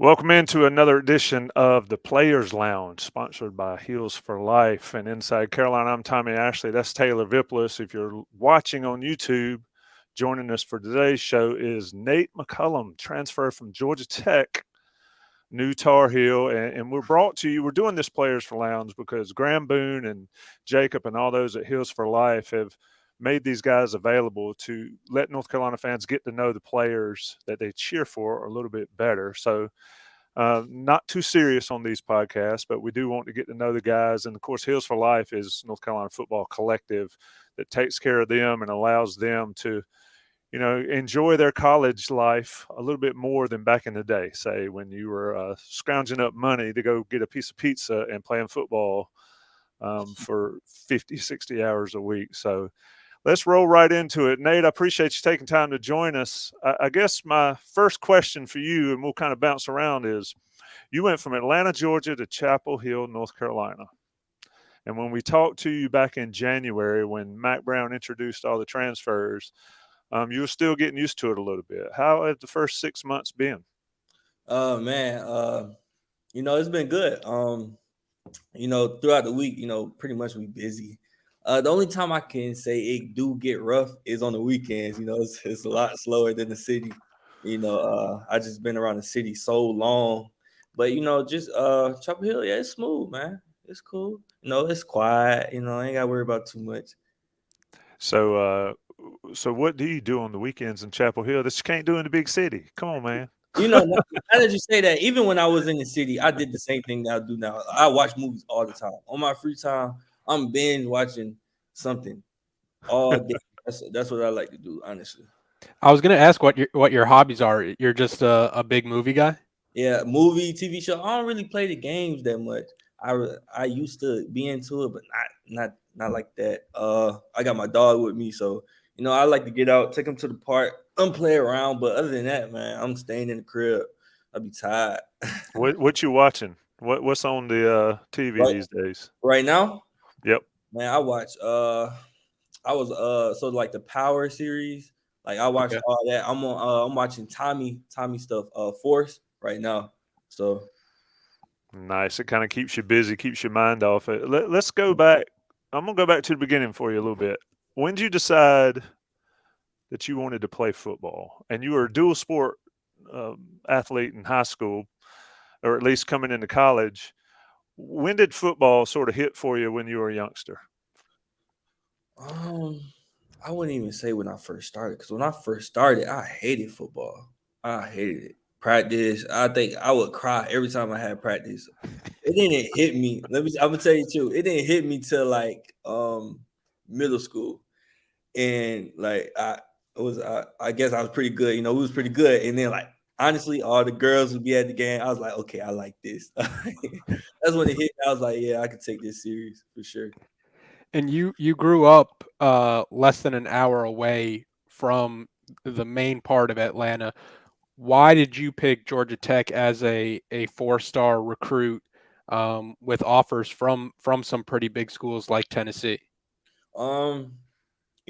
Welcome into another edition of the Players Lounge, sponsored by Heels4Life. And inside Carolina, I'm Tommy Ashley. That's Taylor Viplis. If you're watching on YouTube, joining us for today's show is Nate McCollum, transfer from Georgia Tech, new Tar Heel. And we're brought to you, we're doing this Players for Lounge because Graham Boone and Jacob and all those at Heels4Life have made these guys available to let North Carolina fans get to know the players that they cheer for a little bit better. So, not too serious on these podcasts, but we do want to get to know the guys. And of course, Heels4Life is North Carolina football collective that takes care of them and allows them to, enjoy their college life a little bit more than back in the day, say when you were scrounging up money to go get a piece of pizza and playing football for 50, 60 hours a week. So let's roll right into it. Nate, I appreciate you taking time to join us. I guess my first question for you, and we'll kind of bounce around, is you went from Atlanta, Georgia to Chapel Hill, North Carolina. And when we talked to you back in January when Mac Brown introduced all the transfers, you were still getting used to it a little bit. How have the first 6 months been? Oh man, it's been good. Throughout the week, pretty much we busy. The only time I can say it do get rough is on the weekends. It's a lot slower than the city. I just been around the city so long, but just Chapel Hill, yeah, it's smooth, man. It's cool. It's quiet. I ain't got to worry about too much. So what do you do on the weekends in Chapel Hill that you can't do in the big city? Come on, man. Now that you say that, even when I was in the city, I did the same thing that I do now. I watch movies all the time. On my free time, I'm binge watching something all day. That's what I like to do, honestly. I was gonna ask what your hobbies are. You're just a big movie guy. Yeah, movie, TV show. I don't really play the games that much. I used to be into it, but not like that. I got my dog with me, so I like to get out, take him to the park, play around. But other than that, man, I'm staying in the crib. I'll be tired. What you watching? What's on the TV right, these days? right now, Yep. man, I watch. I was so like the Power series. Like I watched Okay. all that. I'm watching Tommy stuff. Force right now. So Nice. It kind of keeps you busy, keeps your mind off it. Let's go back. I'm gonna go back to the beginning for you a little bit. When did you decide that you wanted to play football? And you were a dual sport athlete in high school, or at least coming into college. When did football sort of hit for you when you were a youngster? um, I wouldn't even say when I first started because when I first started, I hated football. I hated it. Practice. I think I would cry every time I had practice. It didn't hit me. I'm gonna tell you too. It didn't hit me till like middle school. And like I guess I was pretty good. We was pretty good. And then like honestly, all the girls would be at the game. I was like, okay, I like this. That's when it hit. I was like, yeah, I could take this serious for sure. And you grew up less than an hour away from the main part of Atlanta. Why did you pick Georgia Tech as a 4-star recruit with offers from some pretty big schools like Tennessee? Um,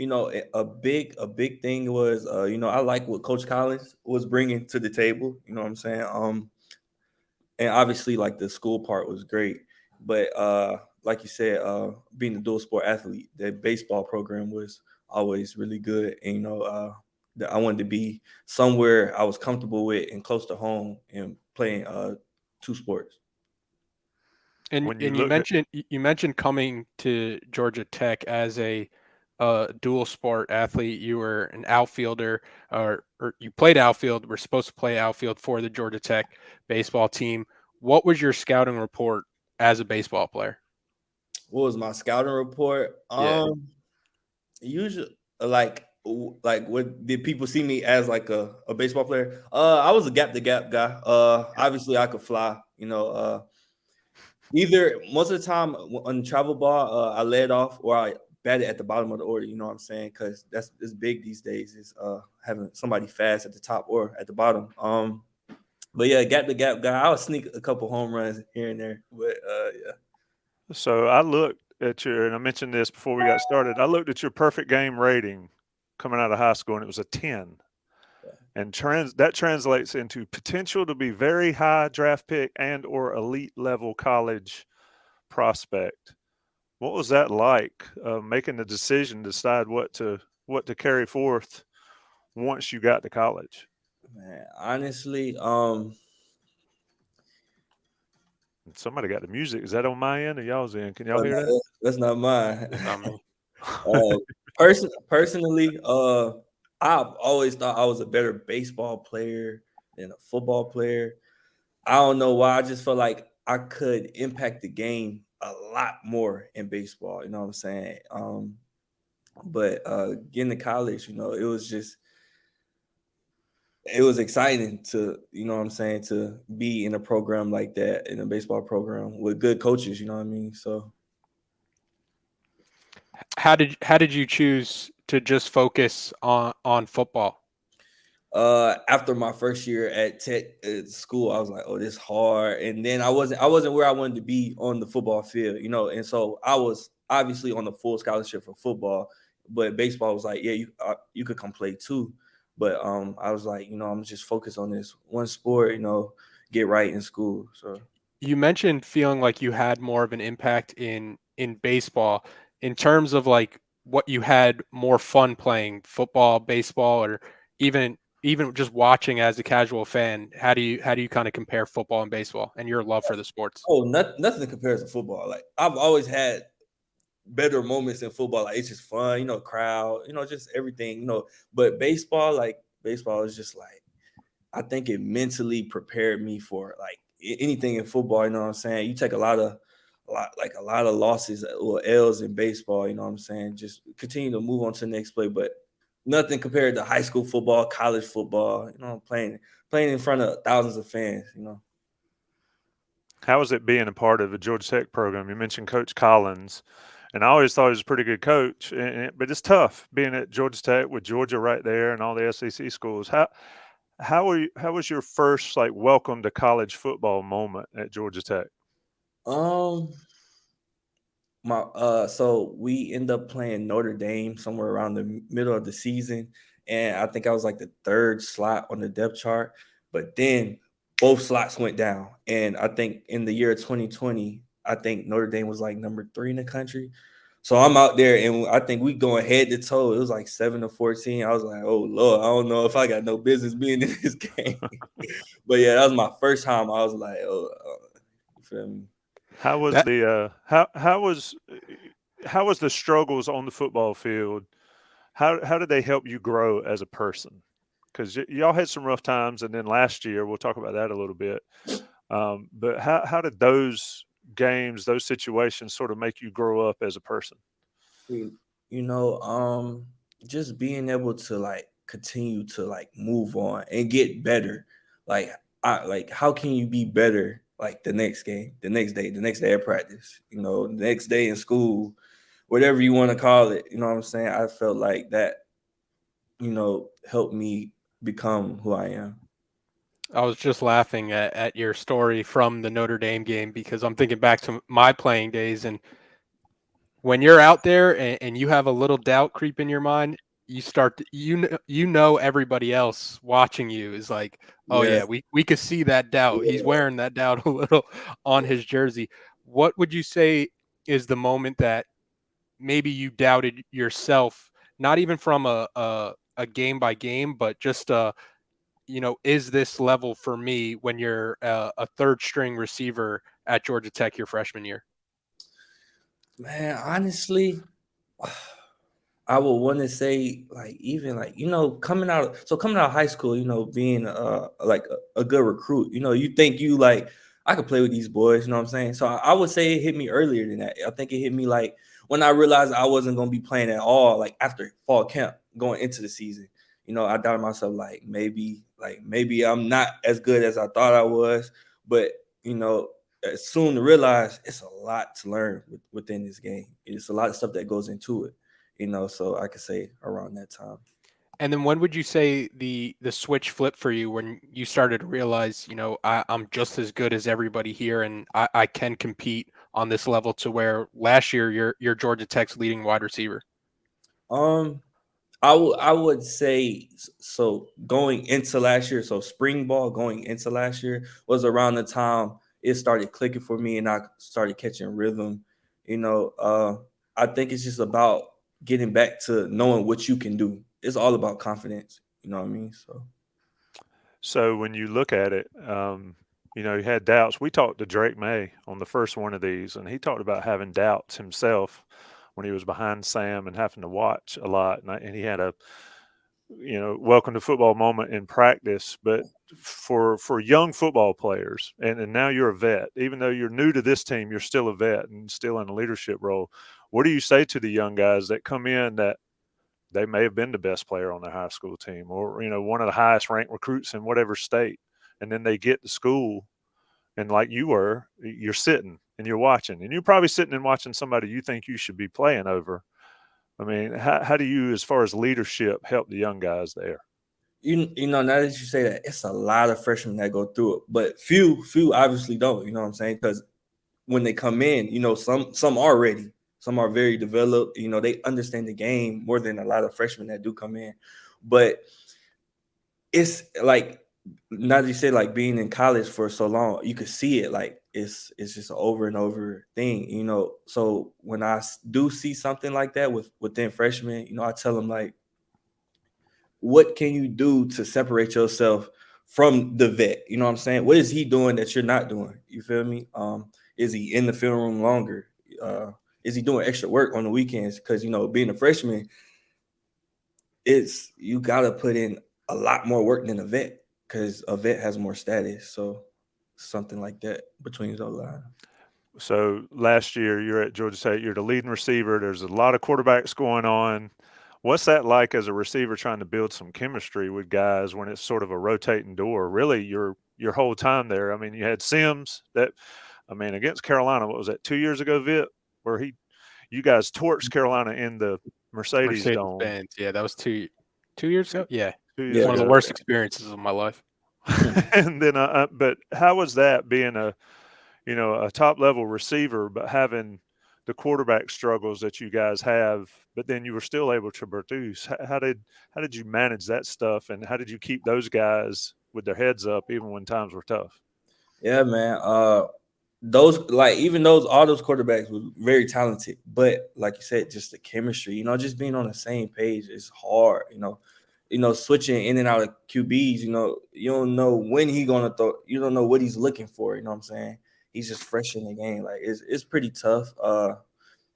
a big thing was I like what Coach Collins was bringing to the table. You know what I'm saying? And obviously like the school part was great, but like you said, being a dual sport athlete, that baseball program was always really good. And that I wanted to be somewhere I was comfortable with and close to home and playing two sports. And When you and you looked at mentioned you mentioned coming to Georgia Tech as a dual sport athlete. You were an outfielder, or you played outfield. Were supposed to play outfield for the Georgia Tech baseball team. What was your scouting report as a baseball player? What was my scouting report? Yeah. Usually like what did people see me as, like a baseball player? I was a gap to gap guy. Obviously I could fly. Either most of the time on travel ball, I led off or I batted at the bottom of the order. You know what I'm saying? Because that's it's big these days. Is having somebody fast at the top or at the bottom. But yeah, gap to gap guy. I would sneak a couple home runs here and there. But yeah. So I looked at your, and I mentioned this before we got started. I looked at your perfect game rating coming out of high school, and it was a 10. and that translates into potential to be very high draft pick and or elite level college prospect. What was that like, making the decision to decide what to carry forth once you got to college? Man, honestly, Somebody got the music. Is that on my end or y'all's end? Can y'all oh, hear no, that? that's not mine. It's not me. Personally, I've always thought I was a better baseball player than a football player. I don't know why. I just felt like I could impact the game a lot more in baseball. You know what I'm saying? But getting to college, it was exciting to, you know what I'm saying, to be in a program like that, in a baseball program with good coaches. You know what I mean? So How did you choose to just focus on football? after my first year at tech school, I was like, oh, this hard. And then I wasn't where I wanted to be on the football field, you know. And so I was obviously on the full scholarship for football, but baseball was like, yeah, you could come play too. But I was like, I'm just focused on this one sport, get right in school. So You mentioned feeling like you had more of an impact in baseball in terms of like what you had more fun playing football, baseball, or even just watching as a casual fan. How do you kind of compare football and baseball and your love for the sports? oh, nothing compares to football. Like I've always had better moments in football. Like it's just fun, crowd, just everything, But baseball is just like I think it mentally prepared me for like anything in football. You know what I'm saying? You take a lot of losses or L's in baseball. You know what I'm saying? Just continue to move on to the next play, but nothing compared to high school football, college football. Playing in front of thousands of fans. How was it being a part of a Georgia Tech program? You mentioned Coach Collins, and I always thought he was a pretty good coach, but it's tough being at Georgia Tech with Georgia right there and all the SEC schools. How was your first like welcome to college football moment at Georgia Tech? Um, my so we end up playing Notre Dame somewhere around the middle of the season, and I think I was like the third slot on the depth chart. But then both slots went down, and I think in the year 2020, I think Notre Dame was like number 3 in the country. So I'm out there, and I think we going head to toe. It was like 7-14. I was like, "Oh Lord, I don't know if I got no business being in this game." But yeah, that was my first time. I was like, "Oh, you feel me?" How was That the how was the struggles on the football field? How did they help you grow as a person? Because y'all had some rough times, and then last year we'll talk about that a little bit. But how did those games, those situations, sort of make you grow up as a person? you you know just being able to like continue to like move on and get better. Like I like how can you be better like the next game, the next day of practice, the next day in school, whatever you want to call it. You know what I'm saying? I felt like that helped me become who I am. I was just laughing at your story from the Notre Dame game because I'm thinking back to my playing days, and when you're out there and you have a little doubt creep in your mind, you start to, you know everybody else watching you is like, oh Yes. yeah, we could see that doubt. He's Yeah. wearing that doubt a little on his jersey. What would you say is the moment that maybe you doubted yourself, not even from a game by game, but just is this level for me when you're a third string receiver at Georgia Tech your freshman year? Man, honestly, I would want to say like even like coming out of high school, being like a good recruit, you think you like I could play with these boys, you know what I'm saying? So I would say it hit me earlier than that. I think it hit me like when I realized I wasn't going to be playing at all like after fall camp going into the season. I doubted myself like maybe I'm not as good as I thought I was, but soon to realize it's a lot to learn within this game. It's a lot of stuff that goes into it, so I could say around that time. And then when would you say the switch flipped for you when you started to realize, I'm just as good as everybody here and I can compete on this level to where last year you're Georgia Tech's leading wide receiver? Um, I would say so going into last year, so spring ball going into last year was around the time it started clicking for me and I started catching rhythm. I think it's just about getting back to knowing what you can do. It's all about confidence. You know what I mean? So when you look at it, you had doubts. We talked to Drake May on the first one of these, and he talked about having doubts himself when he was behind Sam and having to watch a lot. And he had a, welcome to football moment in practice. But for young football players, and now you're a vet, even though you're new to this team, you're still a vet and still in a leadership role. What do you say to the young guys that come in that they may have been the best player on their high school team or, one of the highest ranked recruits in whatever state. And then they get to school and like you were, you're sitting and you're watching and you're probably sitting and watching somebody you think you should be playing over. I mean, how do you, as far as leadership, help the young guys there? Now that you say that, it's a lot of freshmen that go through it, but few obviously don't. You know what I'm saying? Because when they come in, some are ready, some are very developed. They understand the game more than a lot of freshmen that do come in. But it's like, now that you say, like, being in college for so long, you could see it, like it's just an over and over thing. So when I do see something like that within freshmen, I tell them, like, what can you do to separate yourself from the vet? You know what I'm saying? What is he doing that you're not doing? You feel me? Is he in the film room longer? Is he doing extra work on the weekends? Because, being a freshman, you got to put in a lot more work than a vet because a vet has more status. So something like that between those lines. So last year you're at Georgia State, you're the leading receiver. There's a lot of quarterbacks going on. What's that like as a receiver trying to build some chemistry with guys when it's sort of a rotating door? Really, your whole time there. I mean, you had Sims against Carolina. What was that, 2 years ago, Vit, where you guys torched Carolina in the Mercedes Dome. Benz. Yeah, that was 2 years ago. Yeah, 2 years one of the ago. worst experiences of my life. And then, but how was that being a top level receiver, but having the quarterback struggles that you guys have, but then you were still able to produce? How did you manage that stuff, and how did you keep those guys with their heads up even when times were tough? Yeah, man. All those quarterbacks were very talented, but like you said, just the chemistry, just being on the same page is hard. Switching in and out of QBs, you don't know when he's gonna throw, you don't know what he's looking for. You know what I'm saying? He's just fresh in the game. Like, it's pretty tough.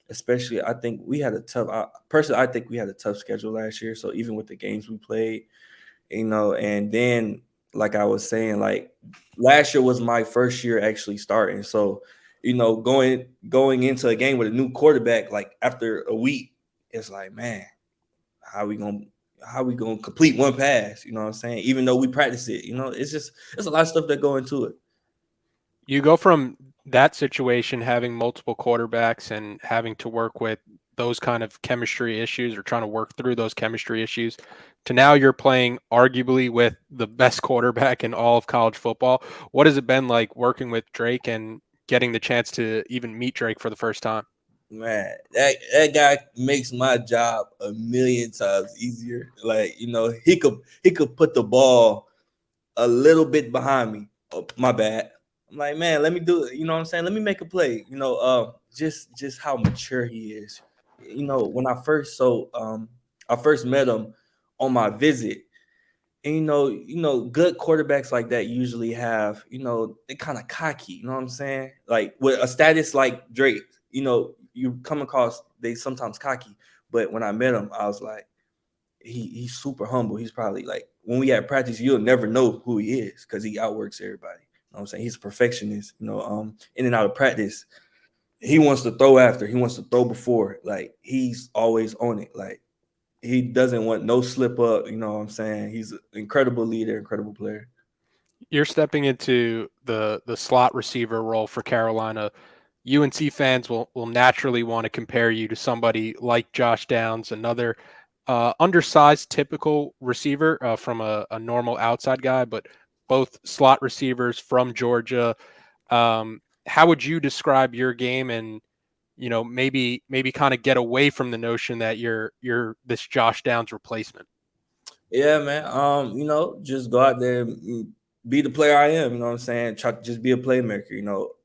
Especially, I think we had a tough. Personally, I think we had a tough schedule last year. So even with the games we played, and then, like I was saying, like, last year was my first year actually starting. So, going into a game with a new quarterback, like after a week, it's like, man, how we gonna complete one pass? You know what I'm saying? Even though we practice it, it's a lot of stuff that go into it. You go from that situation, having multiple quarterbacks and having to work with those kind of chemistry issues or trying to work through those chemistry issues, to now you're playing arguably with the best quarterback in all of college football. What has it been like working with Drake and getting the chance to even meet Drake for the first time? Man, that guy makes my job a million times easier. Like, he could put the ball a little bit behind me. Oh, my bad. I'm like, man, let me do it. You know what I'm saying? Let me make a play. Just how mature he is. When I first met him on my visit. And good quarterbacks like that usually have, they kind of cocky, you know what I'm saying? Like, with a status like Drake, you come across, they sometimes cocky. But when I met him, I was like, he's super humble. He's probably, like, when we at practice, you'll never know who he is because he outworks everybody. You know what I'm saying? He's a perfectionist, in and out of practice. He wants to throw after, he wants to throw before. Like, he's always on it. Like, he doesn't want no slip up. You know what I'm saying? He's an incredible leader, incredible player. You're stepping into the slot receiver role for Carolina. UNC fans will naturally want to compare you to somebody like Josh Downs, another undersized typical receiver from a normal outside guy, but both slot receivers from Georgia. How would you describe your game? And maybe kind of get away from the notion that you're this Josh Downs replacement? Yeah, man. Just go out there and be the player I am. You know what I'm saying? Try to just be a playmaker.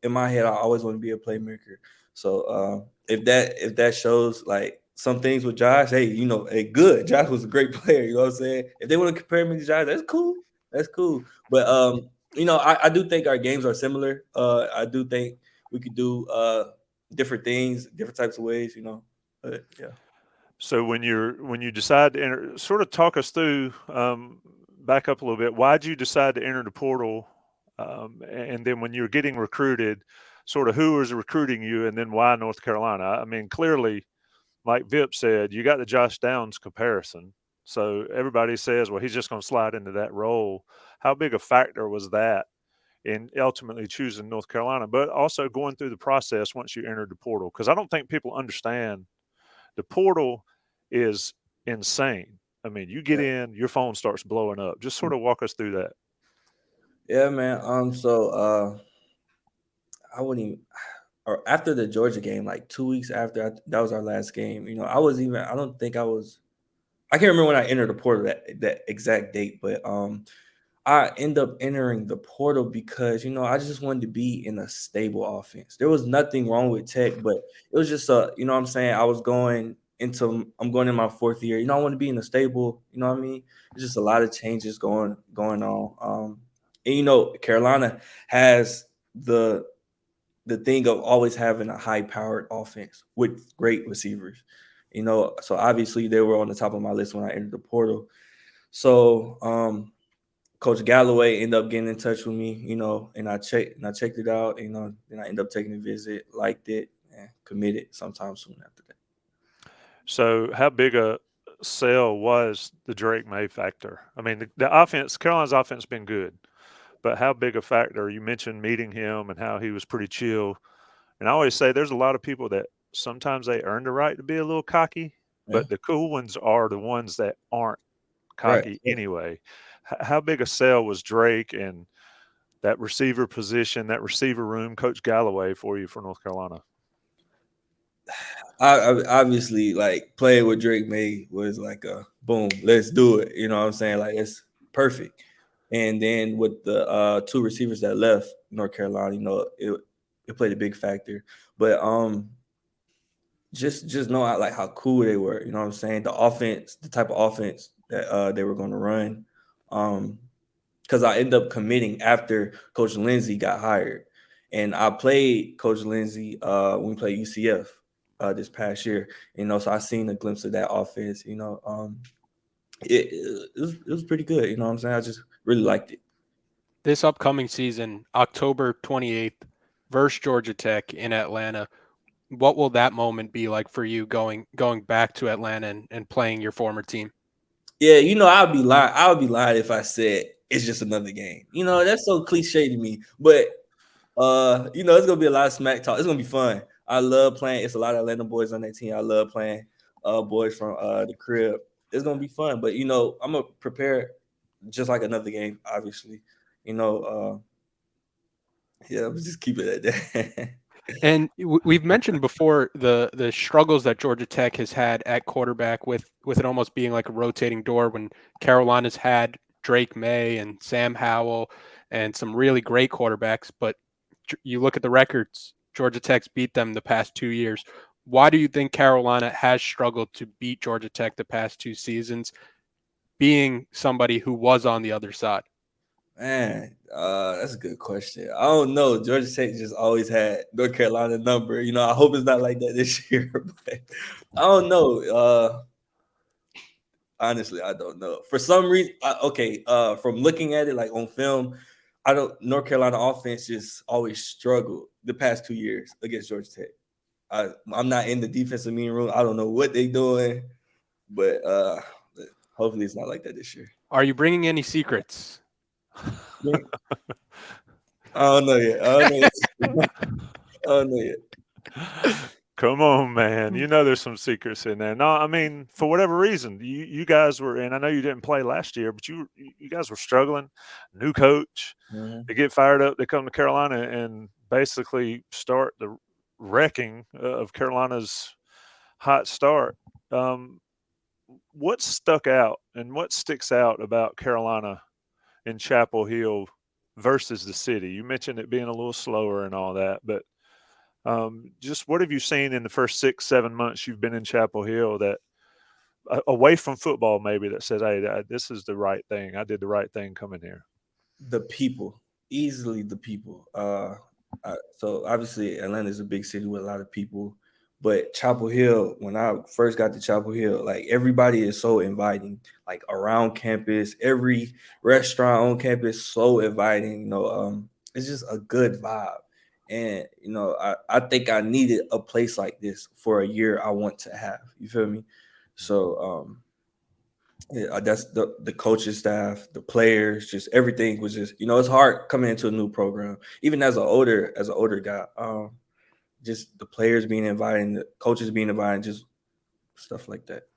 In my head, I always want to be a playmaker. So if that shows like some things with Josh, hey, good. Josh was a great player. You know what I'm saying? If they want to compare me to Josh, that's cool. That's cool. But I do think our games are similar. I do think we could do different things, different types of ways. But yeah. So when you decide to enter, sort of talk us through, back up a little bit. Why'd you decide to enter the portal? And then when you're getting recruited, sort of who was recruiting you, and then why North Carolina? I mean, clearly, like Vip said, you got the Josh Downs comparison. So everybody says, well, he's just going to slide into that role. How big a factor was that in ultimately choosing North Carolina, but also going through the process once you entered the portal? Because I don't think people understand the portal is insane. I mean, you get in, your phone starts blowing up. Just sort of walk us through that. Yeah, man. So I wouldn't even, or after the Georgia game, like 2 weeks after that was our last game. I don't think I can't remember when I entered the portal that exact date, but I end up entering the portal because I just wanted to be in a stable offense. There was nothing wrong with Tech, but it was just what I'm saying. I'm going in my fourth year. I want to be in a stable. You know what I mean? There's just a lot of changes going on. And Carolina has the thing of always having a high-powered offense with great receivers. So obviously they were on the top of my list when I entered the portal. So Coach Galloway ended up getting in touch with me, and I checked it out, then I ended up taking a visit, liked it, and committed sometime soon after that. So how big a sell was the Drake May factor? I mean, the offense, Carolina's offense has been good, but how big a factor? You mentioned meeting him and how he was pretty chill. And I always say there's a lot of people that sometimes they earn the right to be a little cocky, Yeah. but the cool ones are the ones that aren't cocky Right. anyway. How big a sell was Drake and that receiver position, that receiver room, Coach Galloway for you for North Carolina? I obviously like playing with Drake May was like a boom, let's do it. You know what I'm saying? Like it's perfect. And then with the two receivers that left North Carolina, it played a big factor. But just know like how cool they were. You know what I'm saying? The offense, the type of offense that they were going to run. Because I ended up committing after Coach Lindsey got hired, and I played Coach Lindsey when we played UCF this past year. So I seen a glimpse of that offense. It was pretty good. You know what I'm saying? I just really liked it. This upcoming season, October 28th, versus Georgia Tech in Atlanta. What will that moment be like for you going back to Atlanta and playing your former team? Yeah, I'd be lying. I would be lying if I said it's just another game. That's so cliche to me. But it's gonna be a lot of smack talk. It's gonna be fun. I love playing. It's a lot of Atlanta boys on that team. I love playing boys from the crib. It's gonna be fun. But I'm gonna prepare just like another game, obviously. Yeah, just keep it at that. And we've mentioned before the struggles that Georgia Tech has had at quarterback with it almost being like a rotating door when Carolina's had Drake May and Sam Howell and some really great quarterbacks. But you look at the records, Georgia Tech's beat them the past 2 years. Why do you think Carolina has struggled to beat Georgia Tech the past 2 seasons, being somebody who was on the other side? Man, that's a good question. I don't know. Georgia Tech just always had North Carolina number. I hope it's not like that this year, but I don't know. Honestly, I don't know. For some reason, from looking at it like on film, North Carolina offense just always struggled the past 2 years against Georgia Tech. I'm not in the defensive meeting room. I don't know what they're doing, but hopefully it's not like that this year. Are you bringing any secrets? I don't know yet. I don't know yet. Come on, man. There's some secrets in there. No, I mean, for whatever reason, you guys were, and I know you didn't play last year, but you guys were struggling. New coach. Mm-hmm. They get fired up. They come to Carolina and basically start wrecking of Carolina's hot start. What stuck out and what sticks out about Carolina in Chapel Hill versus the city? You mentioned it being a little slower and all that, but just what have you seen in the first 6-7 months you've been in Chapel Hill that away from football maybe that says, hey, this is the right thing. I did the right thing coming here. The people, easily the people. So obviously Atlanta is a big city with a lot of people, but Chapel Hill, when I first got to Chapel Hill, like everybody is so inviting, like around campus, every restaurant on campus, so inviting, it's just a good vibe. And, I think I needed a place like this for a year I want to have, you feel me? So, yeah, that's the coaching staff, the players, just everything was just, it's hard coming into a new program, even as an older guy. Just the players being invited, the coaches being invited, just stuff like that.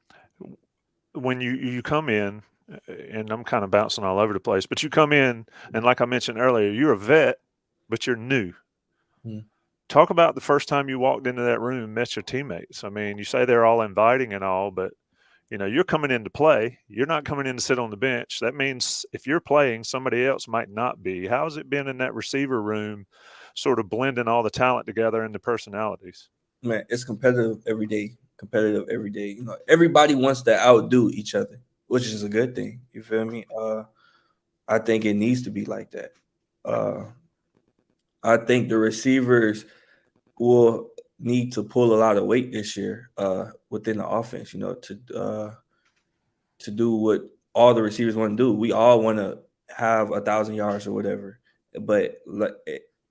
When you come in, and I'm kind of bouncing all over the place, but you come in, and like I mentioned earlier, you're a vet, but you're new. Talk about the first time you walked into that room and met your teammates. I mean, you say they're all inviting and all, but you're coming in to play. You're not coming in to sit on the bench. That means if you're playing, somebody else might not be. How has it been in that receiver room, sort of blending all the talent together and the personalities? Man, it's competitive every day. Competitive every day. Everybody wants to outdo each other, which is a good thing. You feel me? I think it needs to be like that. I think the receivers will need to pull a lot of weight this year within the offense, to do what all the receivers want to do. We all want to have 1,000 yards or whatever, but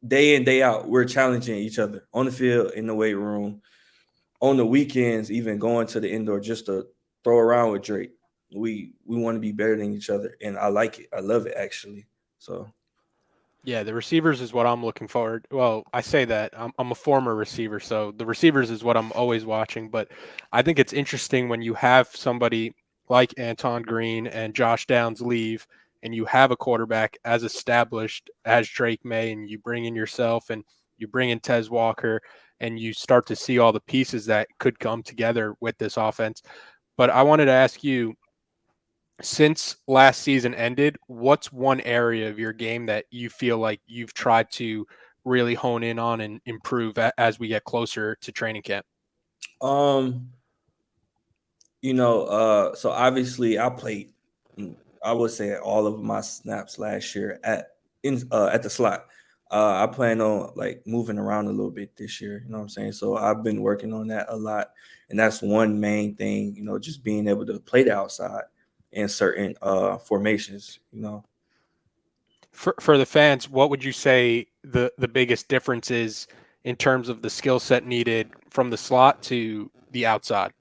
day in, day out, we're challenging each other on the field, in the weight room, on the weekends, even going to the indoor just to throw around with Drake. We want to be better than each other, and I like it. I love it, actually. So Yeah, the receivers is what I'm looking forward. Well, I say that I'm a former receiver, so the receivers is what I'm always watching. But I think it's interesting when you have somebody like Anton Green and Josh Downs leave, and you have a quarterback as established as Drake May, and you bring in yourself and you bring in Tez Walker, and you start to see all the pieces that could come together with this offense. But I wanted to ask you, since last season ended, what's one area of your game that you feel like you've tried to really hone in on and improve as we get closer to training camp? So obviously I played, I would say, all of my snaps last year at the slot. I plan on like moving around a little bit this year, you know what I'm saying? So I've been working on that a lot. And that's one main thing, just being able to play the outside in certain formations. For the fans, what would you say the biggest difference is in terms of the skill set needed from the slot to the outside?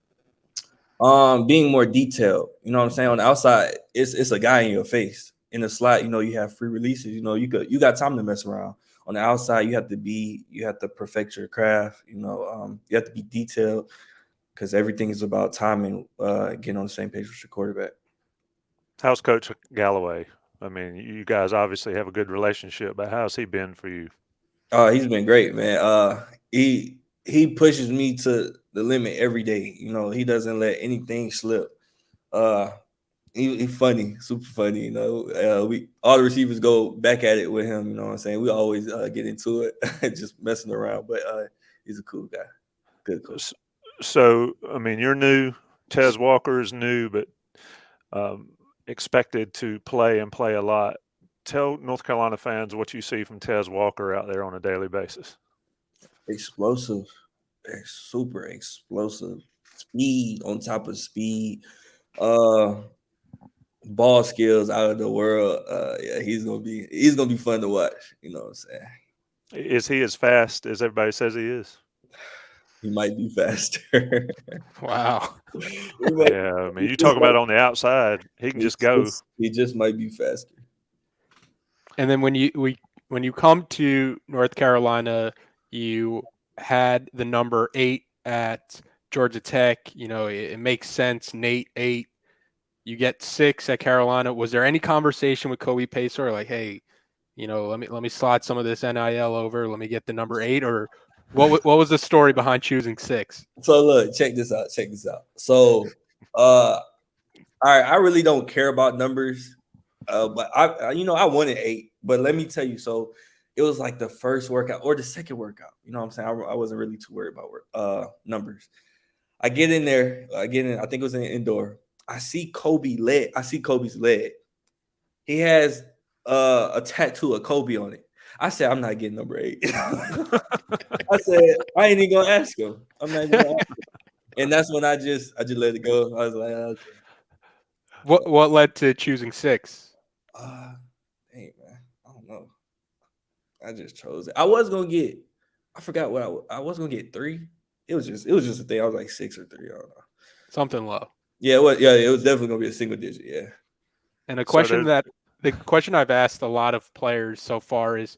Being more detailed, you know what I'm saying? On the outside, it's a guy in your face. In the slot, you have free releases, you got time to mess around. On the outside, you have to perfect your craft, you have to be detailed, because everything is about timing, getting on the same page with your quarterback. How's Coach Galloway? I mean, you guys obviously have a good relationship, but how's he been for you? He's been great, man. He pushes me to the limit every day. He doesn't let anything slip. He's funny, super funny. We all the receivers go back at it with him. You know what I'm saying? We always get into it, just messing around. But he's a cool guy, good coach. So, I mean, you're new. Taz Walker is new, but expected to play and play a lot. Tell North Carolina fans what you see from Taz Walker out there on a daily basis. Explosive, super explosive, speed on top of speed. Ball skills out of the world. Yeah, he's gonna be fun to watch. You know what I'm saying? Is he as fast as everybody says he is? He might be faster. Wow. Yeah, I mean, you talk about on the outside, he can just go. He just might be faster. And then when you come to North Carolina, you had the number 8 at Georgia Tech. It makes sense. Nate 8. You get 6 at Carolina. Was there any conversation with Kobe Pacer like, hey, let me slide some of this NIL over. Let me get the number 8, or What was the story behind choosing 6? So look, check this out. So, all right, I really don't care about numbers, but I wanted 8. But let me tell you, so it was like the first workout or the second workout. You know what I'm saying? I wasn't really too worried about numbers. I get in there. I think it was in indoor. I see Kobe's leg. He has a tattoo of Kobe on it. I said, I'm not getting number 8. I said, I ain't even gonna ask him. I'm not even gonna ask him. And that's when I just let it go. I was like, okay. What led to choosing 6? Hey man, I don't know. I just chose it. I was gonna get. I forgot what I was gonna get 3. It was just a thing. I was like 6 or 3. I don't know. Something low. Yeah, it was definitely gonna be a single digit. Yeah. And the question I've asked a lot of players so far is,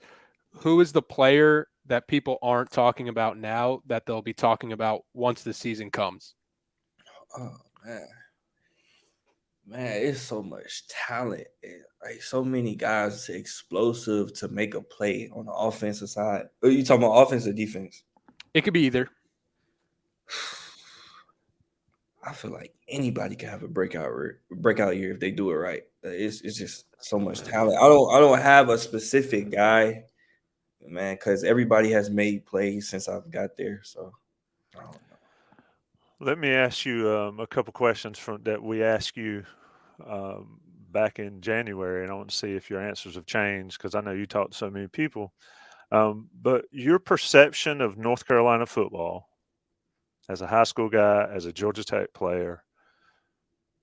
who is the player that people aren't talking about now that they'll be talking about once the season comes? Oh man, it's so much talent. Like so many guys explosive to make a play on the offensive side. Are you talking about offense or defense? It could be either. I feel like anybody can have a breakout year if they do it right. It's just so much talent. I don't have a specific guy, man, because everybody has made plays since I've got there. So I don't know. Let me ask you a couple questions that we asked you back in January, and I want to see if your answers have changed because I know you talked to so many people. But your perception of North Carolina football as a high school guy, as a Georgia Tech player,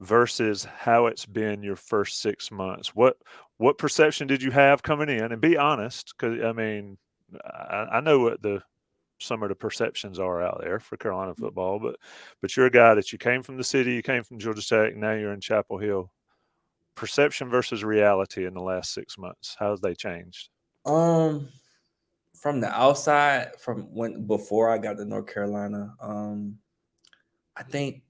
versus how it's been your first 6 months. What perception did you have coming in? And be honest, because I mean, I know what some of the perceptions are out there for Carolina football, but you're a guy that you came from the city, you came from Georgia Tech, now you're in Chapel Hill. Perception versus reality in the last 6 months. How have they changed? From the outside, before I got to North Carolina, I think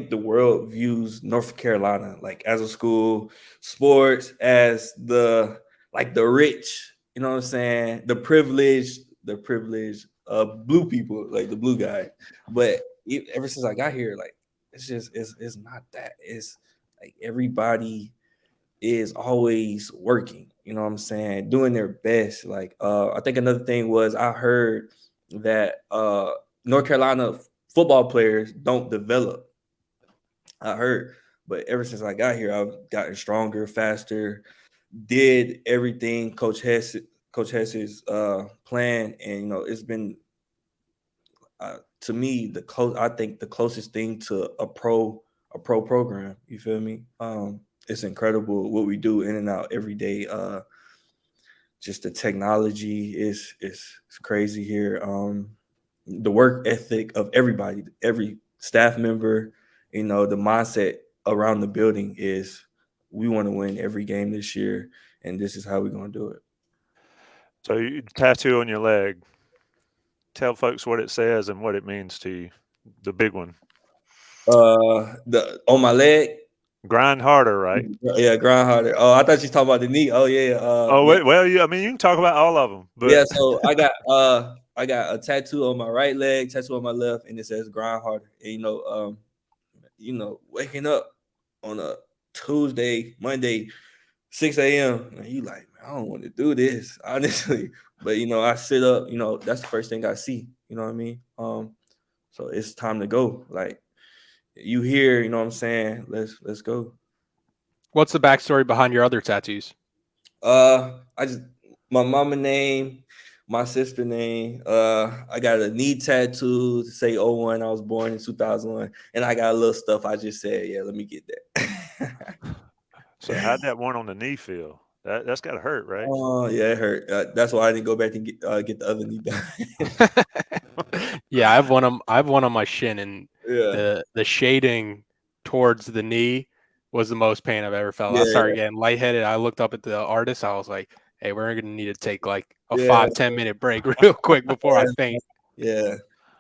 the world views North Carolina like as a school, sports as the rich, you know what I'm saying? The privileged blue people, like the blue guy. But ever since I got here, like it's not that. It's like everybody is always working, you know what I'm saying, doing their best. Like I think another thing was I heard that North Carolina football players don't develop. I heard, but ever since I got here, I've gotten stronger, faster, did everything Coach Hess's plan, and it's been to me I think the closest thing to a pro program. You feel me? It's incredible what we do in and out every day. Just the technology is crazy here. The work ethic of everybody, every staff member, the mindset around the building is we want to win every game this year, and this is how we're going to do it. So you tattoo on your leg. Tell folks what it says and what it means to you. The big one. The on my leg. Grind harder, right? Yeah, grind harder. Oh, I thought you was talking about the knee. Oh yeah. Wait, well, I mean, you can talk about all of them. But yeah, so I got a tattoo on my right leg, tattoo on my left, and it says grind harder. And waking up on a Tuesday, Monday, 6 a.m. and you like, man, I don't want to do this, honestly. But I sit up, that's the first thing I see. You know what I mean? So it's time to go. Like you here, you know what I'm saying? Let's go. What's the backstory behind your other tattoos? My mama name, my sister name. I got a knee tattoo to say 01. I was born in 2001, and I got a little stuff. I just said, yeah, let me get that. So how'd that one on the knee feel? That's got to hurt, right? Oh yeah, it hurt. That's why I didn't go back and get the other knee done. Yeah, I've one on my shin, and Yeah. the shading towards the knee was the most pain I've ever felt. I Yeah. started getting lightheaded. I looked up at the artist. I was like, "Hey, we're gonna need to take like a Yeah. 5-10 minute break real quick before I faint." Yeah.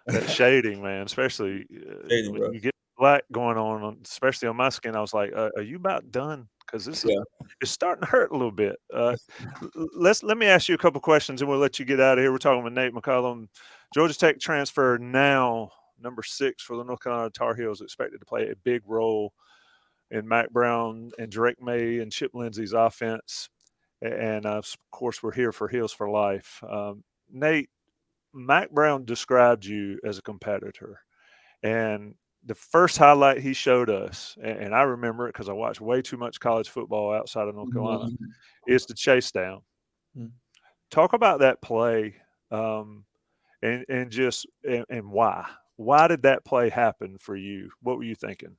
That shading, man, especially Shading, when bro. you get black going on, especially on my skin. I was like, "Are you about done?" because this is Yeah. it's starting to hurt a little bit. Let me ask you a couple questions, and we'll let you get out of here. We're talking with Nate McCollum, Georgia Tech transfer now, number 6 for the North Carolina Tar Heels, expected to play a big role in Mac Brown and Drake May and Chip Lindsey's offense. And of course, we're here for Heels4Life. Nate, Mac Brown described you as a competitor, and the first highlight he showed us, and I remember it because I watched way too much college football outside of North Carolina, is the chase down. Talk about that play, and just and why. Why did that play happen for you? What were you thinking?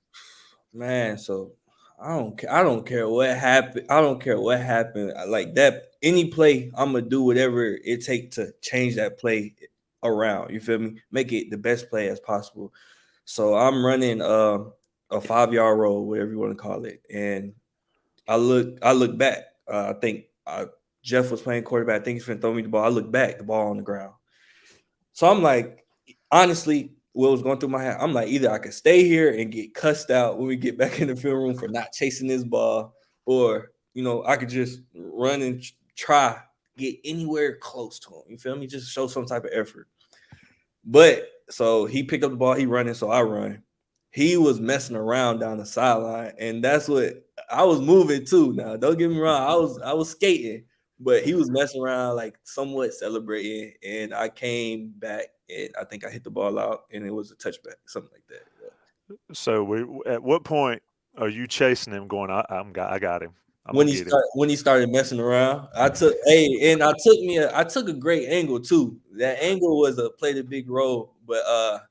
Man, so I don't care what happened. I don't care what happened. Like that, any play, I'm gonna do whatever it takes to change that play around. You feel me? Make it the best play as possible. So I'm running a 5-yard roll, whatever you want to call it, and I look back. I think Jeff was playing quarterback. I think he's gonna throw me the ball. I look back, the ball on the ground. So I'm like, honestly, what was going through my head, I'm like, either I could stay here and get cussed out when we get back in the film room for not chasing this ball, or I could just run and try get anywhere close to him. You feel me? Just show some type of effort. But so he picked up the ball, he running, so I run. He was messing around down the sideline, and that's what I was moving too. Now, don't get me wrong, I was skating, but he was messing around, like somewhat celebrating, and I came back and I think I hit the ball out, and it was a touchback, something like that. Yeah. So at what point are you chasing him, going, I got him. I'm When gonna get him. when he started messing around, I took a great angle too. That angle played a big role, but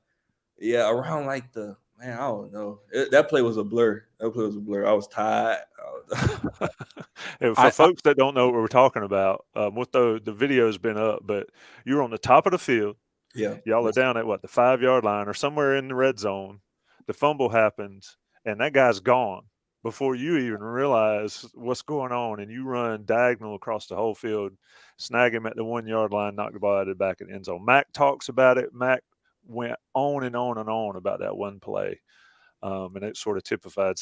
yeah, around like I don't know. That play was a blur. That play was a blur. I was tired. For folks that don't know what we're talking about, what the video's been up, but you're on the top of the field. Yeah, y'all are down at the 5-yard line or somewhere in the red zone. The fumble happens, and that guy's gone before you even realize what's going on, and you run diagonal across the whole field, snag him at the 1-yard line, knock the ball out of the back of the end zone. Mac talks about it. Mac went on and on and on about that one play. And it sort of typified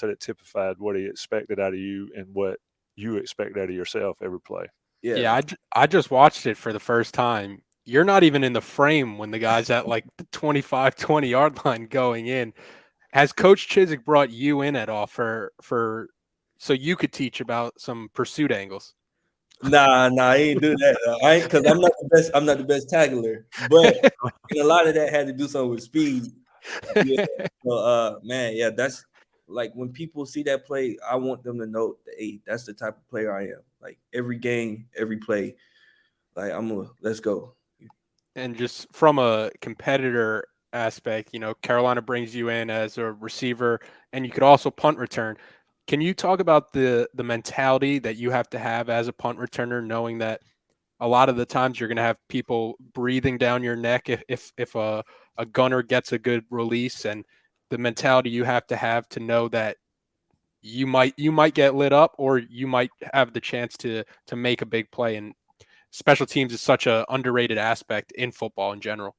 what he expected out of you and what you expect out of yourself every play. Yeah, I just watched it for the first time. You're not even in the frame when the guy's at like the 25, 20-yard line going in. Has Coach Chiswick brought you in at all for so you could teach about some pursuit angles? Nah, I ain't do that. I ain't, because I'm not the best. I'm not the best tackler, but and a lot of that had to do something with speed. Yeah. So, man, yeah, that's like when people see that play, I want them to know that, hey, that's the type of player I am. Like every game, every play, like let's go. And just from a competitor aspect, Carolina brings you in as a receiver, and you could also punt return. Can you talk about the mentality that you have to have as a punt returner, knowing that a lot of the times you're going to have people breathing down your neck if a gunner gets a good release, and the mentality you have to know that you might get lit up, or you might have the chance to make a big play. And special teams is such a underrated aspect in football in general.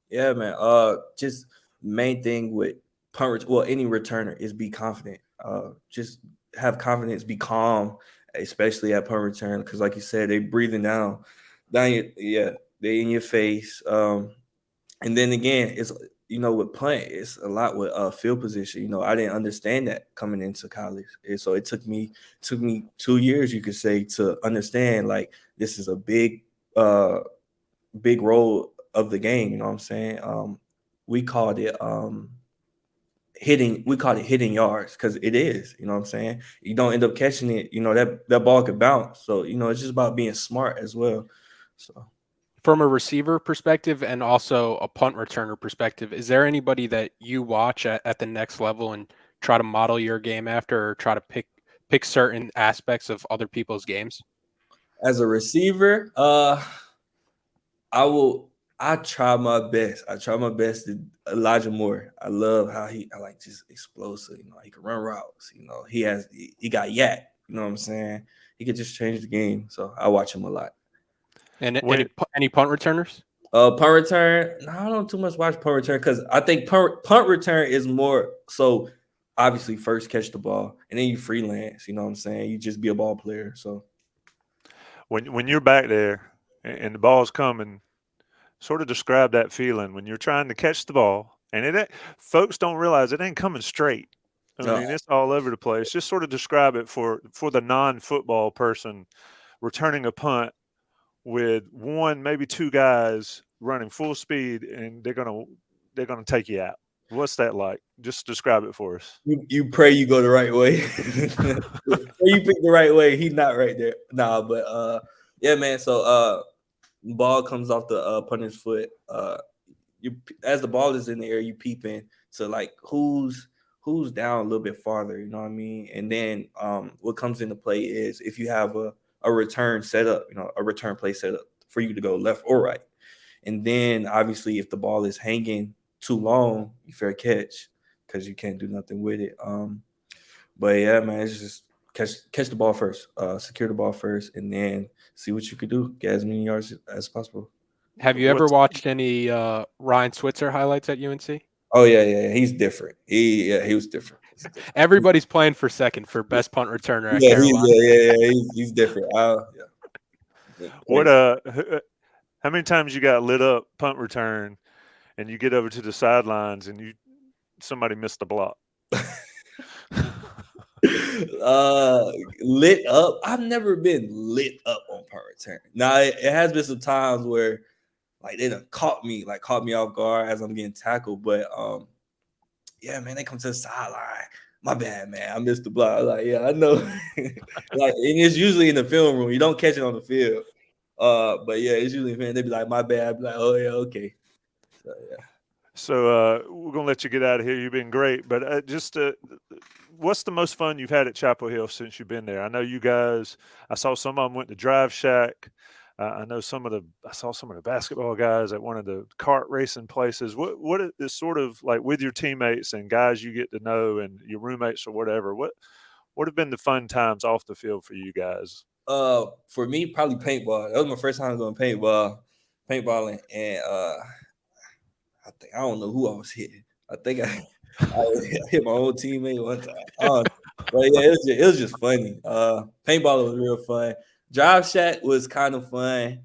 Yeah, man. Just main thing with any returner is be confident. Just have confidence, be calm, especially at punt return, because like you said, they breathing down they in your face. And then again, it's with punt, it's a lot with field position. I didn't understand that coming into college, and so it took me 2 years, you could say, to understand like this is a big role of the game. You know what I'm saying? We called it hitting yards, because it is. You know what I'm saying? You don't end up catching it. That ball could bounce. So it's just about being smart as well. So. From a receiver perspective and also a punt returner perspective, is there anybody that you watch at the next level and try to model your game after, or try to pick certain aspects of other people's games? As a receiver, I try my best. To Elijah Moore. I love how I like just explosive. He can run routes. He got yak. You know what I'm saying? He could just change the game. So I watch him a lot. And any punt returners? Punt return. No, I don't too much watch punt return, because I think punt return is more so obviously first catch the ball, and then you freelance. You know what I'm saying? You just be a ball player. So When you're back there and the ball's coming, sort of describe that feeling when you're trying to catch the ball, and folks don't realize it ain't coming straight. I uh, mean, it's all over the place. Just sort of describe it for the non-football person returning a punt with one, maybe two guys running full speed, and they're gonna take you out. What's that like? Just describe it for us. you pray you go the right way. You pick the right way. He's not right there. Nah, but yeah, man. So ball comes off the punter's foot. You as the ball is in the air, you peeping to like who's down a little bit farther. You know what I mean? And then what comes into play is if you have a return set up, a return play set up for you to go left or right. And then obviously if the ball is hanging too long, you fair catch because you can't do nothing with it. But yeah, man, it's just catch the ball first, secure the ball first, and then see what you could do. Get as many yards as possible. Have you ever watched any Ryan Switzer highlights at UNC? Oh yeah, he's different. He was different. Everybody's playing for second for best punt returner at Yeah, Carolina. he's different. Yeah. What how many times you got lit up punt return, and you get over to the sidelines and somebody missed a block? Lit up. I've never been lit up on punt return. Now it has been some times where like they done caught me off guard as I'm getting tackled. But yeah, man, they come to the sideline. My bad, man. I missed the block. Like, yeah, I know. Like, and it's usually in the film room. You don't catch it on the field. But yeah, it's usually man, they be like, my bad. I'd be like, oh yeah, okay. So yeah. So we're gonna let you get out of here. You've been great, but just what's the most fun you've had at Chapel Hill since you've been there? I know you guys. I saw some of them went to Drive Shack. I know I saw some of the basketball guys at one of the kart racing places. What is sort of like with your teammates and guys you get to know and your roommates or whatever? What have been the fun times off the field for you guys? For me, probably paintball. That was my first time going paintballing, and I don't know who I was hitting. I think I hit my own teammate one time. But yeah, it was just funny. Paintball was real fun. Drive Shack was kind of fun.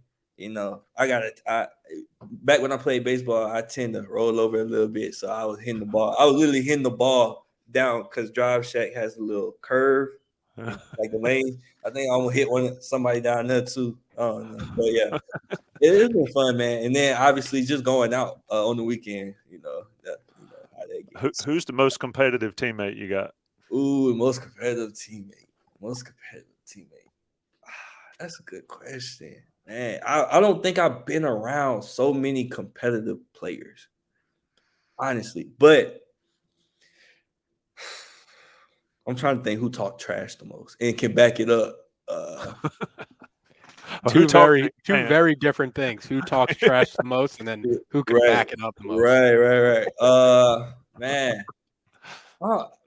Back when I played baseball, I tend to roll over a little bit. So I was hitting the ball. I was literally hitting the ball down because Drive Shack has a little curve, like the lane. I think I almost hit somebody down there too. But yeah, it's been fun, man. And then obviously just going out on the weekend, how that gets. Who's the most competitive teammate you got? Ooh, most competitive teammate. That's a good question, man. I don't think I've been around so many competitive players, honestly. But I'm trying to think who talked trash the most and can back it up. Two very different things. Who talks trash the most, and then who can back it up the most. Right.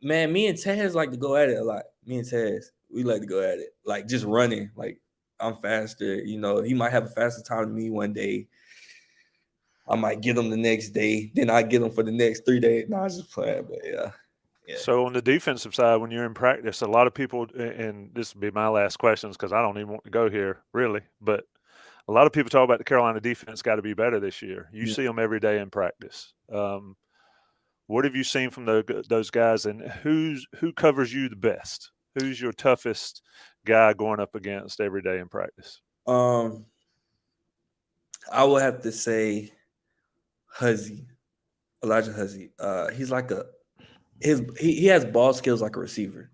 Man, me and Taz like to go at it a lot. Me and Taz, we like to go at it, like just running. Like I'm faster. He might have a faster time than me one day. I might get him the next day. Then I get him for the next 3 days. No, I was just playing, but yeah. So on the defensive side, when you're in practice, a lot of people, and this will be my last questions because I don't even want to go here really, but a lot of people talk about the Carolina defense got to be better this year. You see them every day in practice. What have you seen from those guys, and who covers you the best? Who's your toughest guy going up against every day in practice? I would have to say Elijah Huzzy. He's like he has ball skills like a receiver,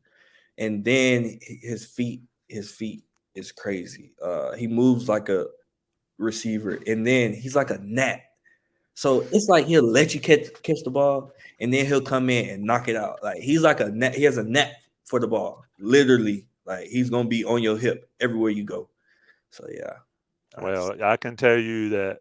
and then his feet is crazy. He moves like a receiver, and then he's like a gnat. So it's like he'll let you catch the ball, and then he'll come in and knock it out. Like he's like a net. He has a net for the ball, literally. Like he's gonna be on your hip everywhere you go. So yeah. Well, I can tell you that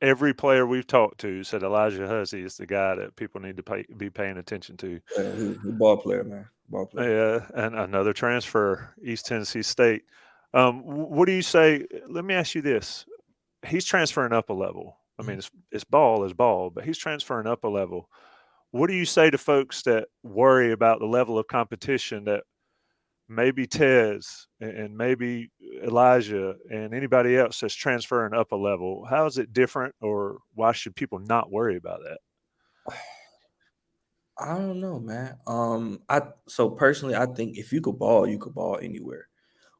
every player we've talked to said Elijah Huzzy is the guy that people need to be paying attention to. Yeah, he's a ball player, man. Ball player. Yeah, and another transfer, East Tennessee State. What do you say? Let me ask you this: he's transferring up a level. I mean, it's ball is ball, but he's transferring up a level. what do you say to folks that worry about the level of competition that maybe Tez and maybe Elijah and anybody else that's transferring up a level? How is it different, or why should people not worry about that? I don't know, man. So personally, I think if you could ball, you could ball anywhere.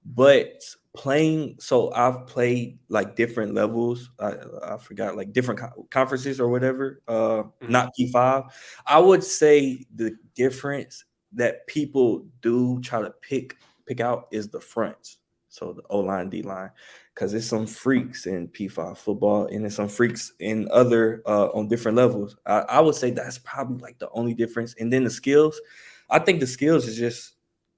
But playing, so I've played like different levels. I forgot, like different conferences or whatever. Not P5. I would say the difference that people do try to pick out is the fronts. So the O line, D line, because there's some freaks in P5 football, and there's some freaks in other on different levels. I would say that's probably like the only difference. And then the skills, I think the skills is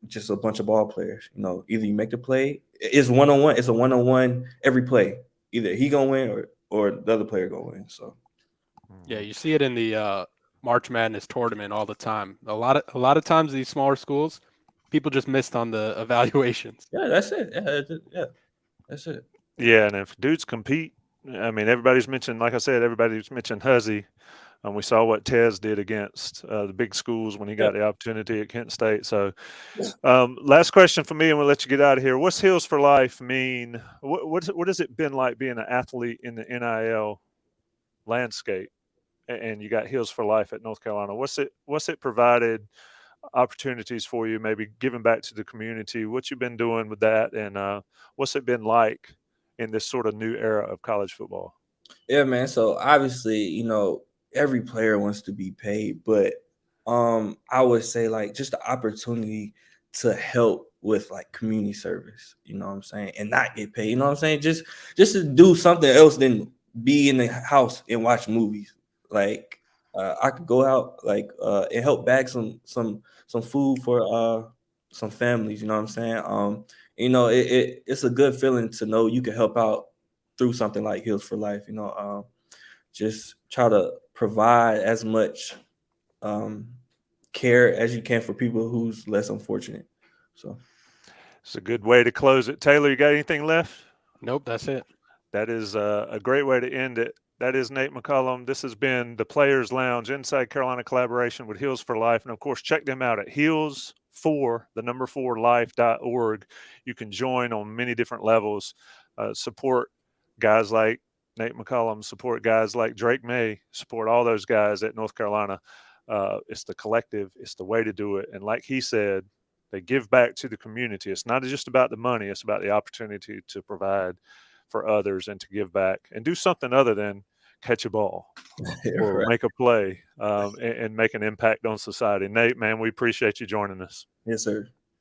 just a bunch of ball players. You know, either you make the play, it's one-on-one, it's a one-on-one every play. Either he gonna win or the other player gonna win. So Yeah, you see it in the March Madness tournament all the time. A lot of times these smaller schools, people just missed on the evaluations. yeah, that's it. Yeah, that's it. Yeah, and if dudes compete, I mean, everybody's mentioned, like I said, everybody's mentioned Huzzy. We saw what Tez did against the big schools when he got the opportunity at Kent State. So, last question for me, and we'll let you get out of here. What's Heels for Life mean? What has it been like being an athlete in the NIL landscape? And you got Heels for Life at North Carolina. What's it provided opportunities for you? Maybe giving back to the community. What you've been doing with that, and what's it been like in this sort of new era of college football? Yeah, man. So obviously, you know, every player wants to be paid, but I would say like just the opportunity to help with like community service, you know what I'm saying, and not get paid, you know what I'm saying? Just to do something else than be in the house and watch movies. Like I could go out like and help bag some food for some families, you know what I'm saying? You know, it's a good feeling to know you can help out through something like Heels for Life, you know, just try to provide as much care as you can for people who's less unfortunate. So it's a good way to close it. Taylor, you got anything left? Nope, that's it. That is a great way to end it. That is Nate McCollum. This has been the Players Lounge Inside Carolina collaboration with Heels for Life. And of course, check them out at heels4life.org. You can join on many different levels. Support guys like Nate McCollum, support guys like Drake May, support all those guys at North Carolina. It's the collective, it's the way to do it. And like he said, they give back to the community. It's not just about the money, it's about the opportunity to provide for others and to give back and do something other than catch a ball or make a play and make an impact on society. Nate, man, we appreciate you joining us. Yes, sir.